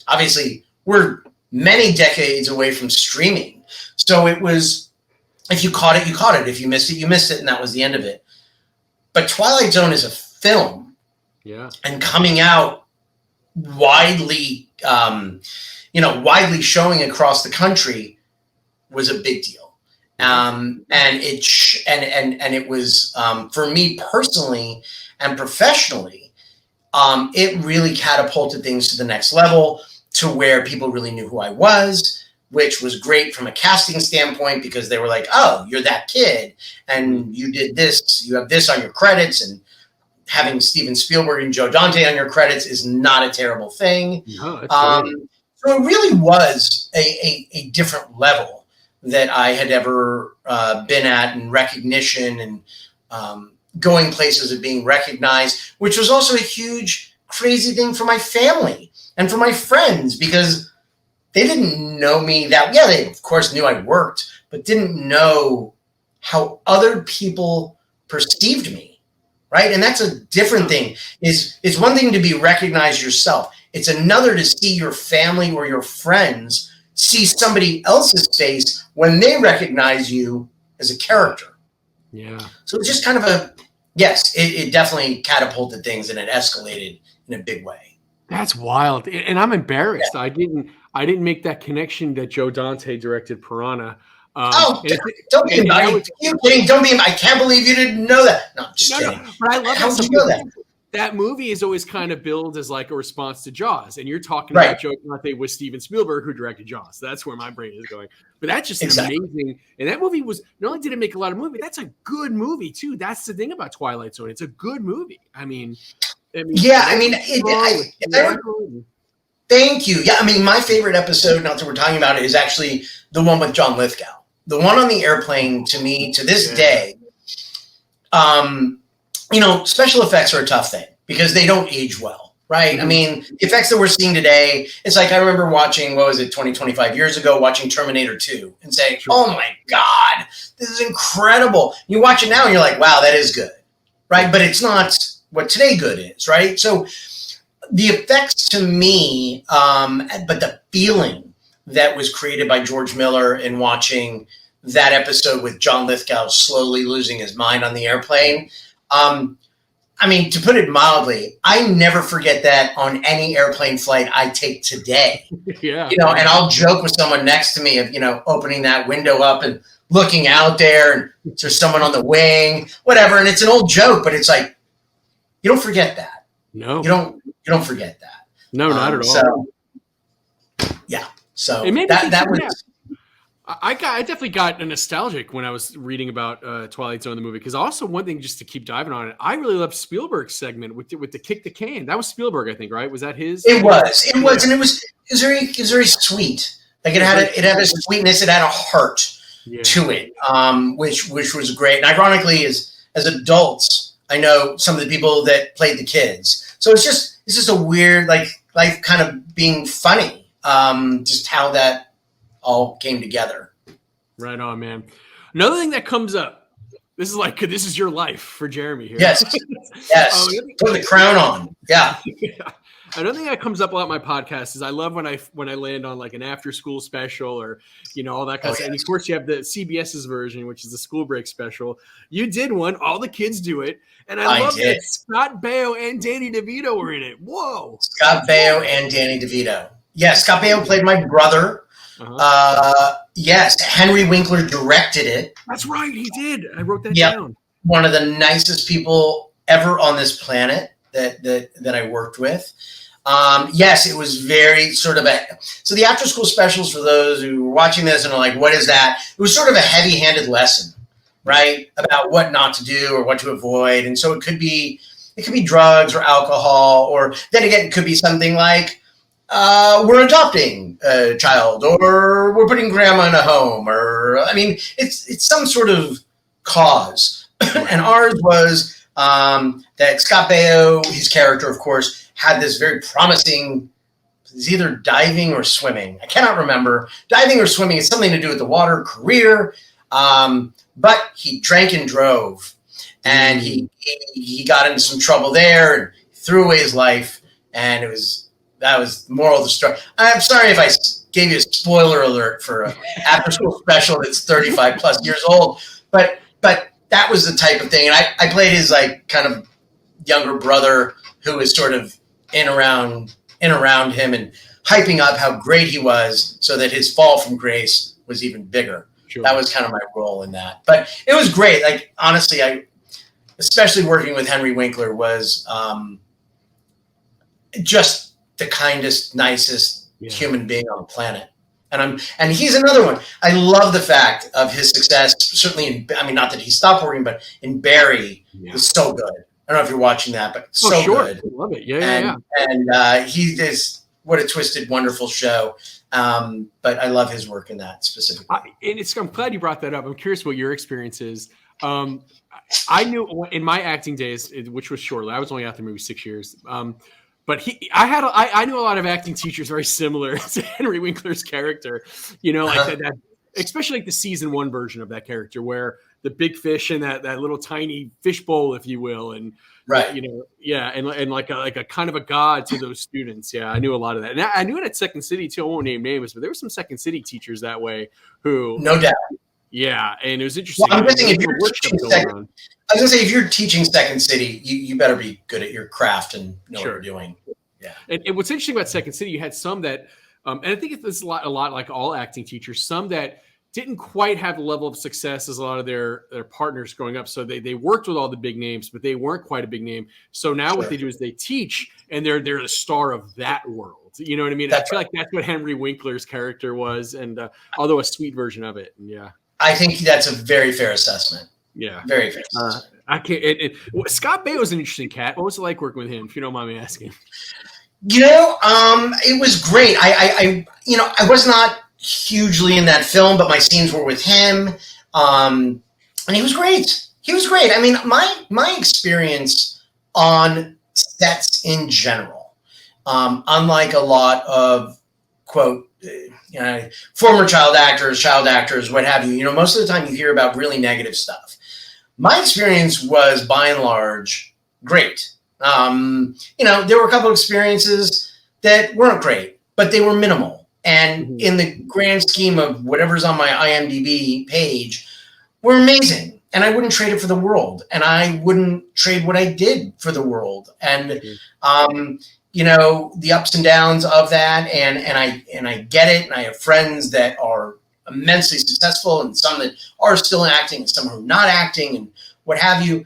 Obviously, we're many decades away from streaming. So it was, if you caught it, you caught it. If you missed it, you missed it, and that was the end of it. But Twilight Zone is a film, and coming out widely, widely showing across the country was a big deal. And it was for me personally and professionally, it really catapulted things to the next level, to where people really knew who I was, which was great from a casting standpoint, because they were like, oh, you're that kid, and you did this, you have this on your credits, and having Steven Spielberg and Joe Dante on your credits is not a terrible thing. No, so it really was a different level that I had ever been at, and recognition, and going places and being recognized, which was also a huge, crazy thing for my family and for my friends, because they didn't know me that. Yeah, they of course knew I worked, but didn't know how other people perceived me, right? And that's a different thing. It's one thing to be recognized yourself. It's another to see your family or your friends see somebody else's face when they recognize you as a character. Yeah. So it's just kind of it definitely catapulted things, and it escalated in a big way. That's wild. And I'm embarrassed. Yeah. I didn't make that connection that Joe Dante directed Piranha. Don't be embarrassed. Don't be. I can't believe you didn't know that. No, I'm just kidding. No, but I love how you know that. That movie is always kind of billed as like a response to Jaws, and you're talking about Joe Dante with Steven Spielberg, who directed Jaws. That's where my brain is going. But that's just amazing. And that movie was, not only did it make a lot of movies, that's a good movie too. That's the thing about Twilight Zone. It's a good movie. Thank you. Yeah, I mean, my favorite episode, now that we're talking about it, is actually the one with John Lithgow. The one on the airplane, to me, to this day, special effects are a tough thing because they don't age well, right? I mean, the effects that we're seeing today, it's like I remember watching, 20, 25 years ago, watching Terminator 2 and saying, oh my God, this is incredible. You watch it now and you're like, wow, that is good, right? But it's not what today good is, right? So the effects to me, but the feeling that was created by George Miller in watching that episode with John Lithgow slowly losing his mind on the airplane. I mean, to put it mildly, I never forget that on any airplane flight I take today. And I'll joke with someone next to me of, opening that window up and looking out there and there's someone on the wing, whatever. And it's an old joke, but it's like, you don't forget that. No, you don't forget that. No, not at all. So, yeah. So that was. I definitely got nostalgic when I was reading about Twilight Zone the movie, because also one thing, just to keep diving on it, I really loved Spielberg's segment with the kick the can. That was Spielberg, I think, right? Was that his? It was, and it was very sweet. Like it had a sweetness, it had a heart to it, which was great. And ironically, as adults, I know some of the people that played the kids, so it's just a weird life kind of being funny, just how that all came together. Right on, man. Another thing that comes up, this is your life for Jeremy here. Yes. Put the crown on. Yeah. Another thing that comes up a lot in my podcast is I love when I land on like an after school special or all that kind of stuff. And of course you have the CBS's version, which is the school break special. You did one, all the kids do it, and I love that Scott Baio and Danny DeVito were in it. Whoa. Scott Baio and Danny DeVito. Yeah, Scott Baio played my brother. Yes, Henry Winkler directed it. That's right, he did. I wrote that down. One of the nicest people ever on this planet that I worked with. Yes, it was very sort of so the after school specials, for those who were watching this and are like, what is that? It was sort of a heavy-handed lesson, right? About what not to do or what to avoid. And so it could be drugs or alcohol, or then again, it could be something like, we're adopting a child, or we're putting grandma in a home, or, I mean, it's some sort of cause. And ours was that Scott Baio, his character, of course, had this very promising, it's either diving or swimming. I cannot remember. Diving or swimming is something to do with the water career. But he drank and drove, and he got into some trouble there and threw away his life, and that was the moral of the story. I'm sorry if I gave you a spoiler alert for an after-school special that's 35 plus years old, but that was the type of thing. And I played his kind of younger brother who was sort of in around him and hyping up how great he was, so that his fall from grace was even bigger. Sure. That was kind of my role in that. But it was great. Like, honestly, especially working with Henry Winkler was just the kindest, nicest human being on the planet. And he's another one. I love the fact of his success, certainly not that he stopped working, but in Barry was so good. I don't know if you're watching that, but good. I love it. Yeah. And he is, what a twisted, wonderful show. But I love his work in that specifically. I'm glad you brought that up. I'm curious what your experience is. I knew in my acting days, which was shortly, I was only out the movie 6 years. But I knew a lot of acting teachers very similar to Henry Winkler's character, that, especially like the season 1 version of that character, where the big fish in that little tiny fish bowl, if you will, and and like a kind of a god to those students. Yeah, I knew a lot of that, and I knew it at Second City too. I won't name names, but there were some Second City teachers that way who, no doubt. Yeah, and it was interesting. Well, I'm guessing if you're teaching Second City, you better be good at your craft and know what you're doing. Yeah. And what's interesting about Second City, you had some that, and I think it's a lot like all acting teachers, some that didn't quite have the level of success as a lot of their partners growing up. So they worked with all the big names, but they weren't quite a big name. So now what they do is they teach, and they're the star of that world. You know what I mean? I feel like that's what Henry Winkler's character was, and although a sweet version of it. And I think that's a very fair assessment. Yeah. Very fair assessment. I can't. Scott Baio was an interesting cat. What was it like working with him, if you don't mind me asking? It was great. I was not hugely in that film, but my scenes were with him. And he was great. He was great. I mean, my experience on sets in general, unlike a lot of, quote, former child actors, what have you, most of the time you hear about really negative stuff. My experience was, by and large, great. There were a couple of experiences that weren't great, but they were minimal. And in the grand scheme of whatever's on my IMDb page, were amazing. And I wouldn't trade it for the world. And I wouldn't trade what I did for the world. And, the ups and downs of that. And I get it. And I have friends that are immensely successful and some that are still acting and some who are not acting and what have you.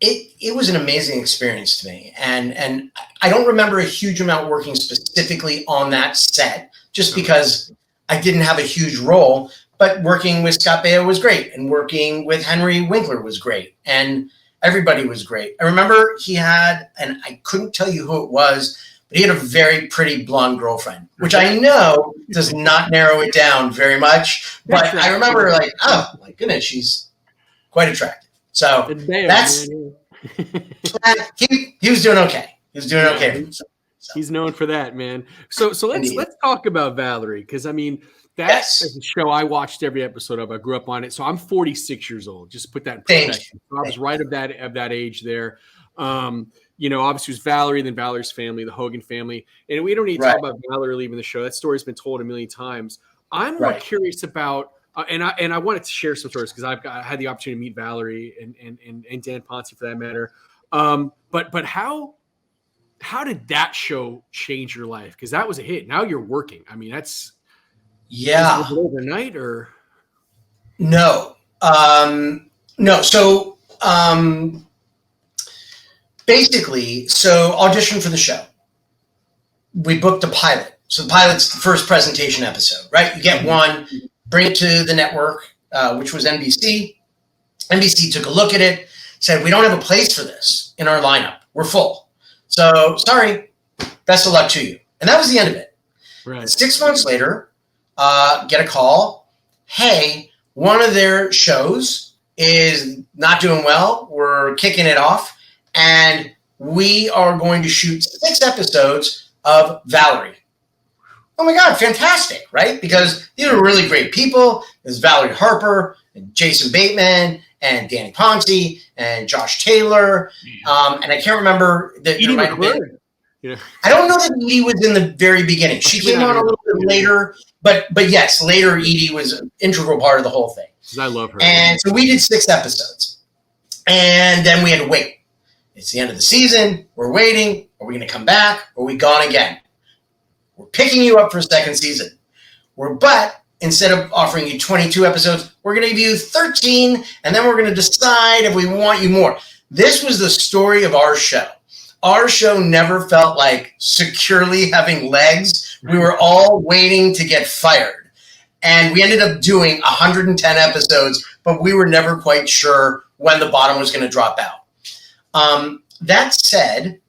It was an amazing experience to me. And I don't remember a huge amount working specifically on that set just because I didn't have a huge role. But working with Scott Baio was great, and working with Henry Winkler was great, and everybody was great. I remember he had, and I couldn't tell you who it was, but he had a very pretty blonde girlfriend, which I know does not narrow it down very much. But I remember like, oh my goodness, she's quite attractive. So that's he was doing okay. He was doing okay for himself. So. He's known for that, man. So let's talk about Valerie, because I mean, that's a show I watched every episode of. I grew up on it. So I'm 46 years old. Just put that in perspective. So I was right of that age there. Obviously it was Valerie, then Valerie's family, the Hogan family. And we don't need to talk about Valerie leaving the show. That story's been told a million times. I'm more curious about, and I wanted to share some stories because I had the opportunity to meet Valerie and Dan Ponce for that matter. But how did that show change your life? Because that was a hit. Now you're working. I mean, that's. Yeah. Was it overnight or? No. No. So basically, audition for the show. We booked a pilot. So the pilot's the first presentation episode, right? You get one, bring it to the network, which was NBC. NBC took a look at it, said, we don't have a place for this in our lineup. We're full. So sorry, best of luck to you. And that was the end of it. Right. 6 months later, get a call. Hey, one of their shows is not doing well. We're kicking it off. And we are going to shoot 6 episodes of Valerie. Oh my God, fantastic, right? Because these are really great people. There's Valerie Harper and Jason Bateman and Danny Ponce and Josh Taylor. And I can't remember that there might have been. I don't know that Edie was in the very beginning. She came on a little bit later, but yes, later Edie was an integral part of the whole thing. I love her. And so we did 6 episodes. And then we had to wait. It's the end of the season. We're waiting. Are we going to come back? Or are we gone again? We're picking you up for a second season. But instead of offering you 22 episodes, we're going to give you 13, and then we're going to decide if we want you more. This was the story of our show. Our show never felt like securely having legs. We were all waiting to get fired. And we ended up doing 110 episodes, but we were never quite sure when the bottom was going to drop out. That said,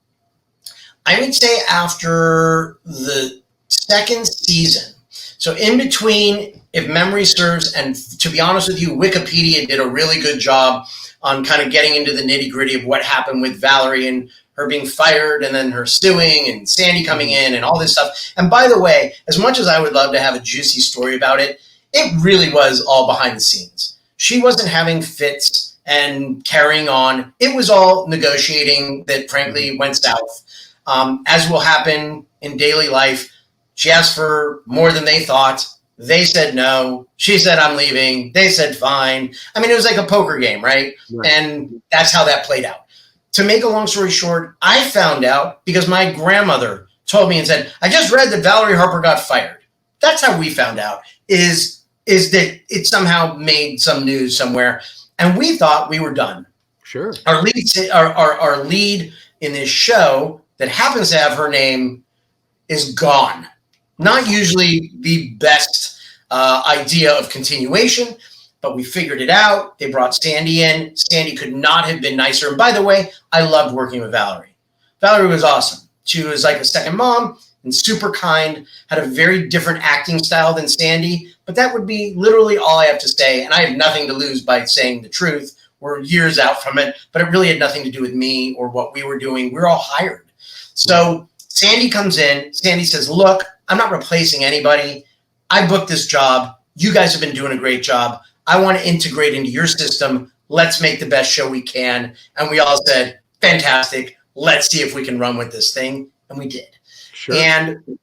I would say after the second season, so in between, if memory serves, and to be honest with you, Wikipedia did a really good job on kind of getting into the nitty-gritty of what happened with Valerie and her being fired and then her suing and Sandy coming in and all this stuff. And by the way, as much as I would love to have a juicy story about it, it really was all behind the scenes. She wasn't having fits and carrying on. It was all negotiating that frankly went south. As will happen in daily life, she asked for more than they thought. They said no. She said, I'm leaving. They said, fine. I mean, it was like a poker game, right? And that's how that played out. To make a long story short, I found out because my grandmother told me and said, I just read that Valerie Harper got fired. That's how we found out, is that it somehow made some news somewhere. And we thought we were done. Sure. Our lead in this show that happens to have her name is gone. Not usually the best idea of continuation, but we figured it out. They brought Sandy in. Sandy could not have been nicer. And by the way, I loved working with Valerie. Valerie was awesome. She was like a second mom. and super kind, had a very different acting style than Sandy, but that would be literally all I have to say. And I have nothing to lose by saying the truth. We're years out from it, but it really had nothing to do with me or what we were doing. We were all hired. So Sandy comes in. Sandy says, look, I'm not replacing anybody. I booked this job. You guys have been doing a great job. I want to integrate into your system. Let's make the best show we can. And we all said, fantastic. Let's see if we can run with this thing. And we did. Sure. And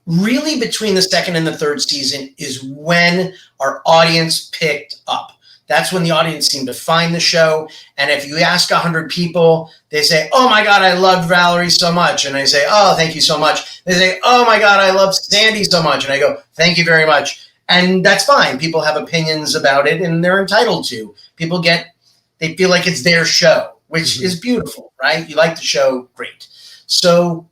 really between the second and the third season is when our audience picked up. That's when the audience seemed to find the show. And if you ask 100 people, they say, oh my God, I loved Valerie so much. And I say, oh, thank you so much. They say, oh my God, I love Sandy so much. And I go, thank you very much. And that's fine. People have opinions about it and they're entitled to. They feel like it's their show, which is beautiful, right? You like the show, great. So,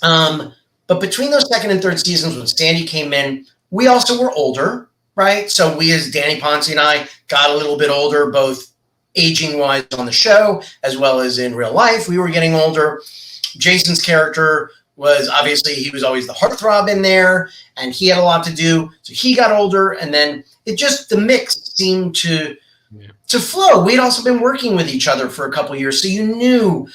but between those second and third seasons when Sandy came in, we also were older, right? So we, as Danny Ponce and I, got a little bit older, both aging-wise on the show as well as in real life. We were getting older. Jason's character was obviously, he was always the heartthrob in there, and he had a lot to do. So he got older, and then the mix seemed to flow. We'd also been working with each other for a couple of years, so you knew,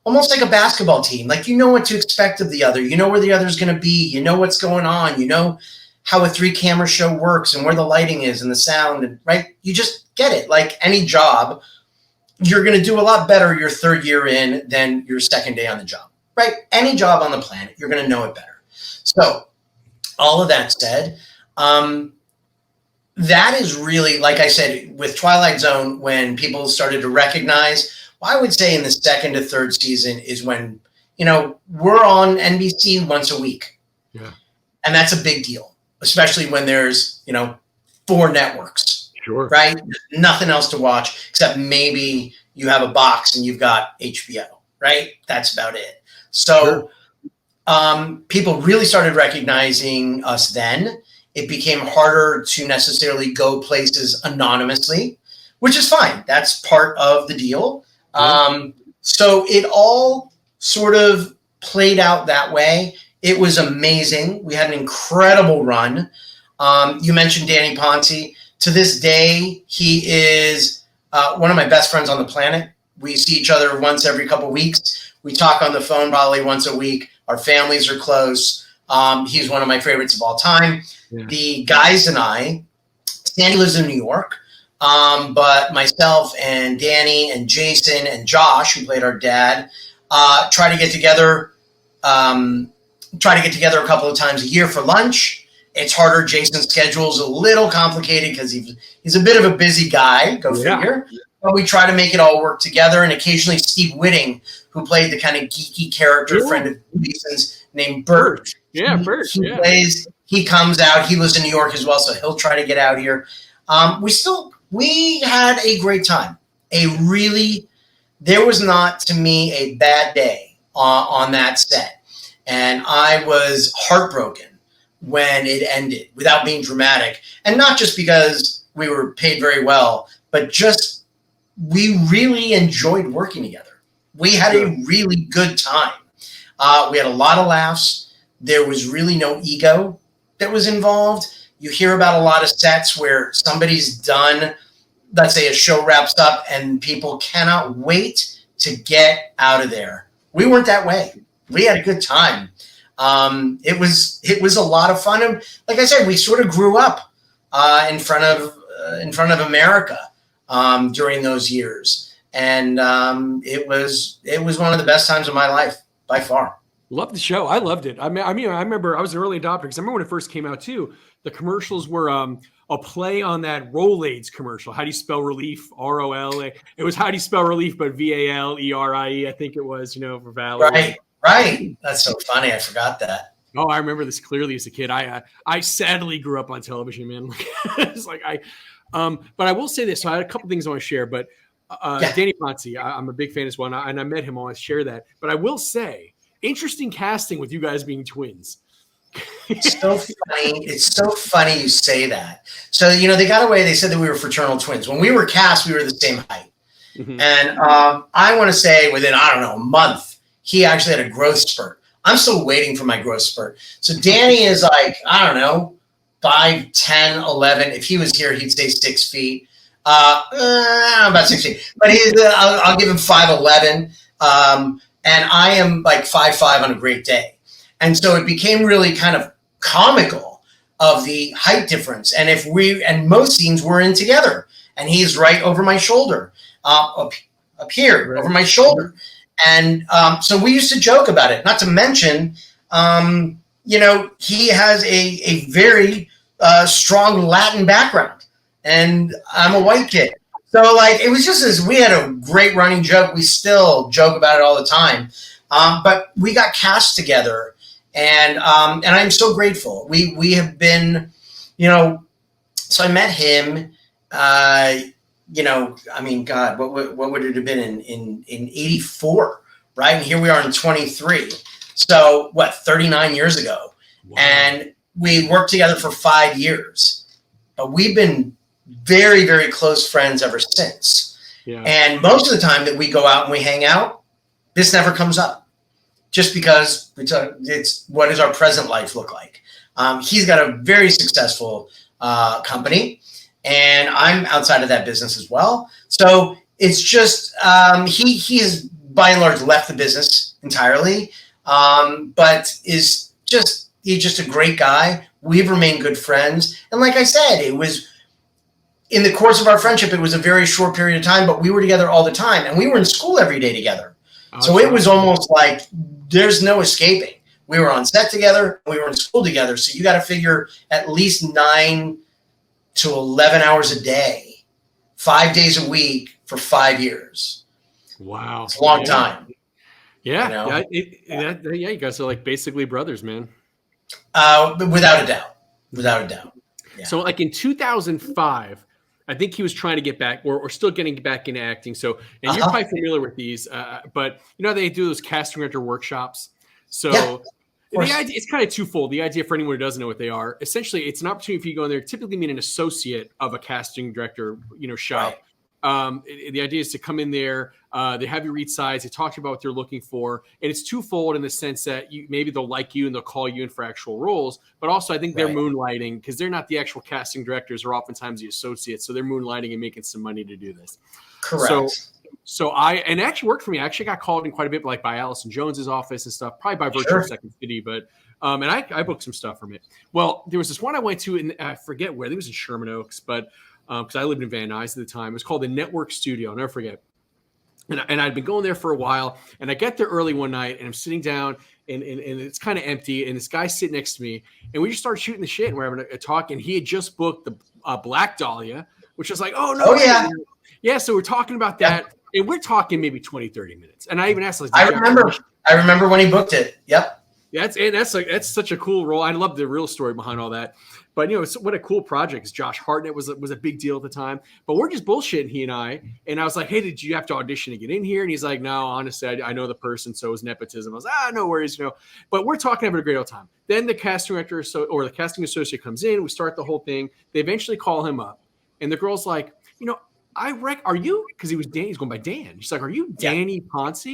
almost like a basketball team, like you know what to expect of the other. You know where the other's going to be. You know what's going on. You know how a 3-camera show works and where the lighting is and the sound, and right? You just get it. Like any job, you're going to do a lot better your third year in than your second day on the job, right? Any job on the planet, you're going to know it better. So all of that said, that is really, like I said, with Twilight Zone, when people started to recognize, well, I would say in the second to third season is when, we're on NBC once a week. Yeah. And that's a big deal, especially when there's, 4 networks. Sure. Right? Nothing else to watch except maybe you have a box and you've got HBO, right? That's about it. So people really started recognizing us then. It became harder to necessarily go places anonymously, which is fine. That's part of the deal. So it all sort of played out that way. It was amazing. We had an incredible run. You mentioned Danny Ponce. To this day, he is one of my best friends on the planet. We see each other once every couple of weeks. We talk on the phone probably once a week. Our families are close. He's one of my favorites of all time. Yeah. The guys and I, Sandy lives in New York, but myself and Danny and Jason and Josh, who played our dad, try to get together a couple of times a year for lunch. It's harder. Jason's schedule is a little complicated because he's a bit of a busy guy. Go figure. But we try to make it all work together. And occasionally Steve Whitting, who played the kind of geeky character friend of Jason's, named Bert. Yeah, Bert. He comes out. He lives in New York as well, so he'll try to get out here. We had a great time. There was not, to me, a bad day on that set. And I was heartbroken when it ended, without being dramatic. And not just because we were paid very well, but just we really enjoyed working together. We had a really good time. We had a lot of laughs. There was really no ego that was involved. You hear about a lot of sets where somebody's done, let's say a show wraps up and people cannot wait to get out of there. We weren't that way. We had a good time. It was a lot of fun. And like I said, we sort of grew up in front of America during those years. And it was one of the best times of my life by far. Loved the show. I loved it. I mean, I remember I was an early adopter because I remember when it first came out too. The commercials were a play on that Rolaids commercial. How do you spell relief? R-O-L-A. It was how do you spell relief, but V-A-L-E-R-I-E. I think it was, for Valerie. Right. That's so funny. I forgot that. Oh, I remember this clearly as a kid. I sadly grew up on television, man. It's like but I will say this. So I had a couple things I want to share, but Danny Ponce, I'm a big fan as well, and I met him. I want to share that. But I will say, interesting casting with you guys being twins. It's so funny. It's so funny you say that. So, they got away. They said that we were fraternal twins. When we were cast, we were the same height. Mm-hmm. And I want to say within, a month, he actually had a growth spurt. I'm still waiting for my growth spurt. So Danny is like, I don't know, 5, 10, 11. If he was here, he'd say 6 feet. About 6 feet. But I'll give him 5'11". And I am like 5'5" on a great day. And so it became really kind of comical of the height difference. And most scenes we're in together. And he's right over my shoulder, up here, over my shoulder. And so we used to joke about it. Not to mention, he has a very strong Latin background, and I'm a white kid. So like it was just we had a great running joke. We still joke about it all the time. But we got cast together, and I'm so grateful. We have been, so I met him. God, what would it have been in 84, right? And here we are in 23. So 39 years ago. Wow. And we worked together for 5 years, but we've been very, very close friends ever since. Yeah. And most of the time that we go out and we hang out, this never comes up just because it's what does our present life look like? He's got a very successful company. And I'm outside of that business as well. So it's just he has by and large left the business entirely, but he's just a great guy. We've remained good friends. And like I said, it was in the course of our friendship, it was a very short period of time, but we were together all the time. And we were in school every day together. So it was almost like there's no escaping. We were on set together. We were in school together. So you got to figure at least 9 to 11 hours a day, 5 days a week for 5 years. Wow. It's a long time. Yeah. You guys are like basically brothers, man. Without a doubt. Yeah. So like in 2005, I think he was trying to get back or still getting back into acting. So, and you're probably familiar with these, but they do those casting director workshops. So the idea, it's kind of twofold. The idea for anyone who doesn't know what they are, essentially it's an opportunity for you to go in there, typically mean an associate of a casting director, shop. Right. The idea is to come in there. They have you read sides. They talk to you about what they're looking for. And it's twofold in the sense that maybe they'll like you and they'll call you in for actual roles. But also I think they're moonlighting because they're not the actual casting directors or oftentimes the associates. So they're moonlighting and making some money to do this. Correct. So it actually worked for me. I actually got called in quite a bit, like by Allison Jones's office and stuff, probably by virtue of Second City, but and I booked some stuff from it. Well, there was this one I went to, and I forget where. I think it was in Sherman Oaks, but because I lived in Van Nuys at the time. It was called the Network Studio. I'll never forget. And I'd been going there for a while, and I get there early one night, and I'm sitting down, and it's kind of empty, and this guy's sitting next to me, and we just started shooting the shit, and we're having a talk, and he had just booked the Black Dahlia, which was like, oh, no. Oh, yeah. Yeah, so we're talking about that. Yeah. And we're talking maybe 20, 30 minutes. And I even asked, like, I remember when he booked it. Yep. Yeah, that's such a cool role. I love the real story behind all that. But what a cool project. Josh Hartnett was a big deal at the time. But we're just bullshitting, he and I. And I was like, hey, did you have to audition to get in here? And he's like, no, honestly, I know the person, so it was nepotism. I was no worries, But we're talking having a great old time. Then the casting director or the casting associate comes in. We start the whole thing. They eventually call him up, and the girl's like, are you? Because he's going by Dan. She's like, are you Danny Ponce?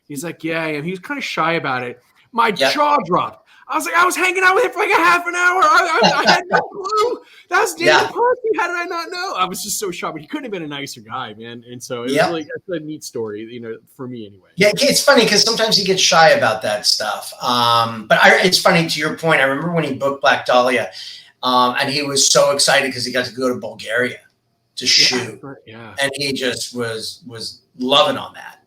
He's like, yeah, I am. He was kind of shy about it. My jaw dropped. I was like, I was hanging out with him for like a half an hour. I had no clue. That's Danny Ponce. How did I not know? I was just so shocked. But he couldn't have been a nicer guy, man. And so it was like a neat story, for me anyway. Yeah, it's funny because sometimes he gets shy about that stuff. But it's funny to your point. I remember when he booked Black Dahlia, and he was so excited because he got to go to Bulgaria to shoot. Yeah. And he just was loving on that,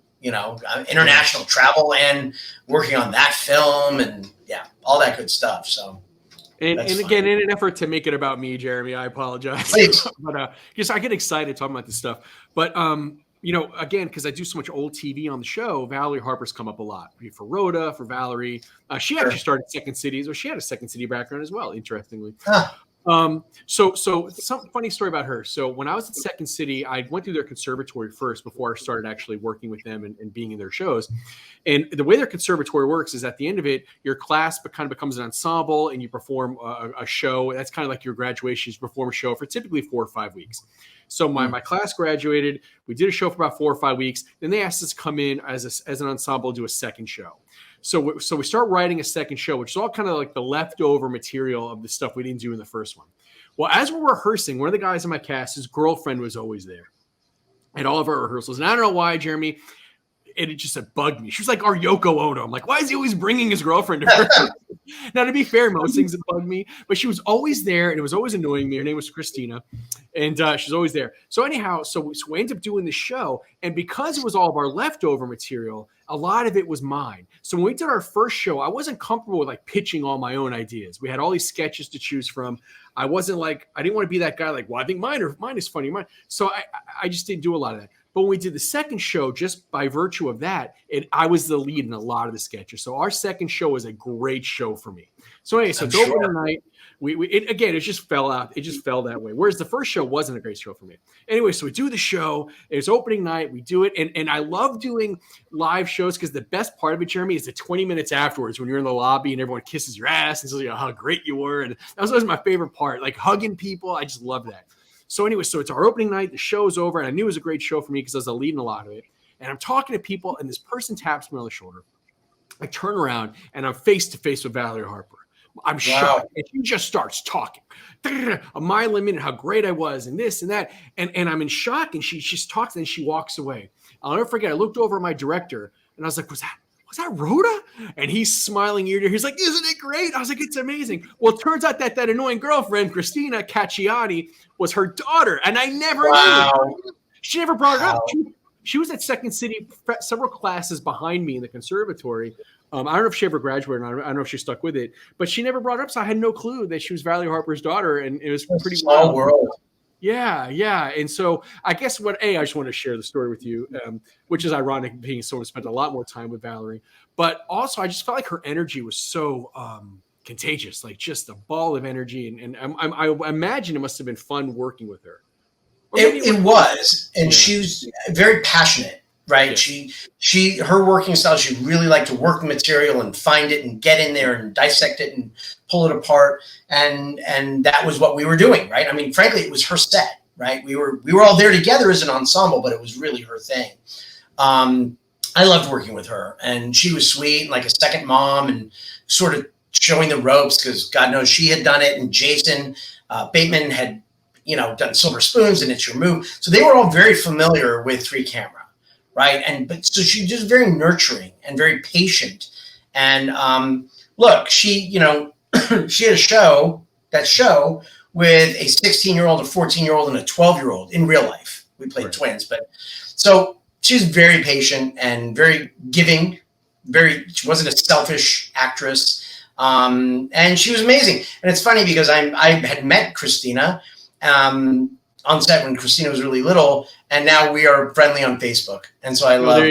international travel and working on that film and all that good stuff. So, and again, in an effort to make it about me, Jeremy, I apologize. But just I get excited talking about this stuff. But again, because I do so much old TV on the show, Valerie Harper's come up a lot for Rhoda, for Valerie. She actually started Second City, so she had a Second City background as well, interestingly. So some funny story about her. So when I was at Second City, I went through their conservatory first before I started actually working with them and being in their shows. And the way their conservatory works is at the end of it, your class kind of becomes an ensemble and you perform a show. That's kind of like your graduation. You perform a show for typically 4 or 5 weeks. So my class graduated. We did a show for about 4 or 5 weeks. Then they asked us to come in as an ensemble, do a second show. So we start writing a second show, which is all kind of like the leftover material of the stuff we didn't do in the first one. Well, as we're rehearsing, one of the guys in my cast, his girlfriend was always there at all of our rehearsals. And I don't know why, Jeremy, it just bugged me. She was like our Yoko Ono. I'm like, why is he always bringing his girlfriend to her? Now, to be fair, most things that bugged me, but she was always there, and it was always annoying me. Her name was Christina, and she's always there. So anyhow, so we ended up doing the show, and because it was all of our leftover material, a lot of it was mine. So when we did our first show, I wasn't comfortable with like pitching all my own ideas. We had all these sketches to choose from. I didn't want to be that guy like, well, I think mine is funny. So I just didn't do a lot of that. But when we did the second show, just by virtue of that, I was the lead in a lot of the sketches. So our second show was a great show for me. So anyway, so it's opening night. It just fell out. It just fell that way. Whereas the first show wasn't a great show for me. Anyway, so we do the show. It's opening night. We do it. And I love doing live shows because the best part of it, Jeremy, is the 20 minutes afterwards when you're in the lobby and everyone kisses your ass and says, you know, how great you were. And that was always my favorite part, like hugging people. I just love that. So anyway, so it's our opening night. The show's over, and I knew it was a great show for me because I was the lead in a lot of it. And I'm talking to people, and this person taps me on the shoulder. I turn around, and I'm face to face with Valerie Harper. I'm shocked, and she just starts talking a mile a minute, how great I was, and this and that, and I'm in shock. And she just talks, and she walks away. I'll never forget. I looked over at my director, and I was like, "Was that Rhoda?" And he's smiling ear to ear. He's like, "Isn't it great?" I was like, "It's amazing." Well, it turns out that annoying girlfriend, Christina Cacciati, was her daughter, and I never knew. She never brought it up. She was at Second City, several classes behind me in the conservatory. I don't know if she ever graduated or not. I don't know if she stuck with it, but she never brought it up, so I had no clue that she was Valerie Harper's daughter, and it was pretty small world. Yeah. And so I guess I just want to share the story with you, which is ironic being someone who spent a lot more time with Valerie. But also I just felt like her energy was so contagious, like just a ball of energy. And I imagine it must have been fun working with her. It was. And she was very passionate, right? Yeah. Her working style, she really liked to work the material and find it and get in there and dissect it and pull it apart. And that was what we were doing, right? I mean, frankly, it was her set, right? We were all there together as an ensemble, but it was really her thing. I loved working with her, and she was sweet, like a second mom, and sort of showing the ropes because God knows she had done it. And Jason Bateman had, done Silver Spoons and It's Your Move. So they were all very familiar with 3-camera, right? But so she was just very nurturing and very patient. And look, she had a show with a 16-year-old, a 14-year-old, and a 12-year-old in real life. We played twins, but so she's very patient and very giving. She wasn't a selfish actress, and she was amazing. And it's funny because I had met Christina on set when Christina was really little, and now we are friendly on Facebook. And so I love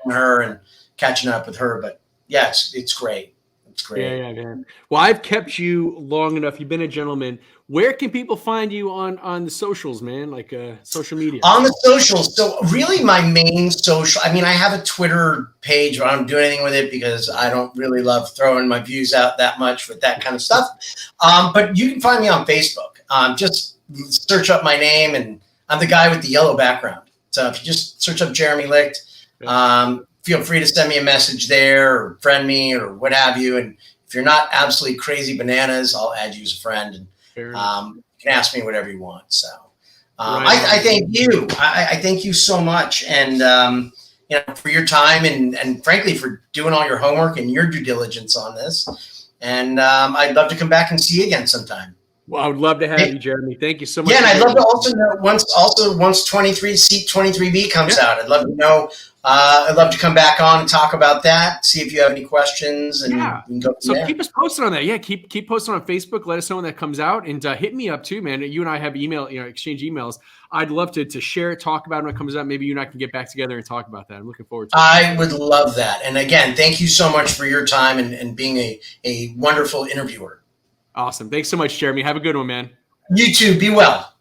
her and catching up with her. But yeah, it's great. It's great. Yeah, man. Well, I've kept you long enough. You've been a gentleman. Where can people find you on the socials, man? Like social media? On the socials. So really my main social, I mean, I have a Twitter page, but I don't do anything with it because I don't really love throwing my views out that much with that kind of stuff. But you can find me on Facebook. Just search up my name, and I'm the guy with the yellow background. So if you just search up Jeremy Licht, feel free to send me a message there or friend me or what have you. And if you're not absolutely crazy bananas, I'll add you as a friend, and you can ask me whatever you want. So I thank you. I thank you so much. And, for your time and frankly, for doing all your homework and your due diligence on this. And I'd love to come back and see you again sometime. Well, I would love to have you, Jeremy. Thank you so much. Yeah, and I'd love to also know once 23B comes out, I'd love to know. I'd love to come back on and talk about that. See if you have any questions, and we can go from there. Keep us posted on that. Yeah, keep posting on Facebook. Let us know when that comes out, and hit me up too, man. You and I have exchange emails. I'd love to share it, talk about it when it comes out. Maybe you and I can get back together and talk about that. I'm looking forward to it. I would love that. And again, thank you so much for your time and being a wonderful interviewer. Awesome. Thanks so much, Jeremy. Have a good one, man. You too. Be well.